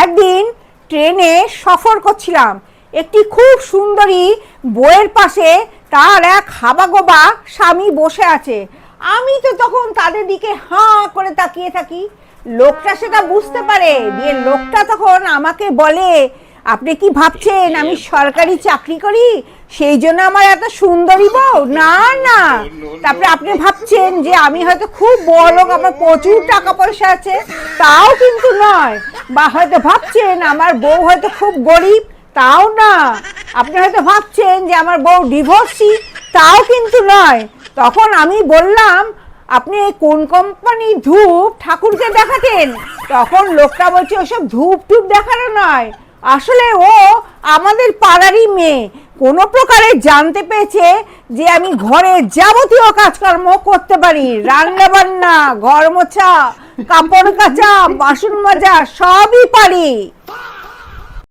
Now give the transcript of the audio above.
একদিন ট্রেনে সফর করছিলাম, একটি খুব সুন্দরী বইয়ের পাশে তার এক হাবাগোবা স্বামী বসে আছে। আমি তো তখন তাদের দিকে হাঁ করে তাকিয়ে থাকি। লোকটা সেটা বুঝতে পারে, দিয়ে লোকটা তখন আমাকে বলে, আপনি কি ভাবছেন আমি সরকারি চাকরি করি সেই জন্য আমার এত সুন্দরী বউ? না না, তারপরে আপনি ভাবছেন যে আমি হয়তো খুব বড়লোক, আমার প্রচুর টাকা পয়সা আছে, তাও কিন্তু নয়। বা হয়তো ভাবছেন আমার বউ হয়তো খুব গরিব, তাও না। আপনি হয়তো ভাবছেন যে আমার বউ ডিভোর্সি, তাও কিন্তু নয়। তখন আমি বললাম, আপনি কোন কোম্পানির ধূপ ঠাকুরকে দেখাতেন? তখন লোকটা বলছে ওসব ধূপ টুপ দেখানো নয়, আসলে ও আমাদের পাড়ারই মেয়ে, কোনো প্রকারে জানতে পেরেছে যে আমি ঘরে যাবতীয় কাজকর্ম করতে পারি, রান্না বান্না, ঘর মোছা, কাপড় কাচা, বাসন মাজা সবই পারি।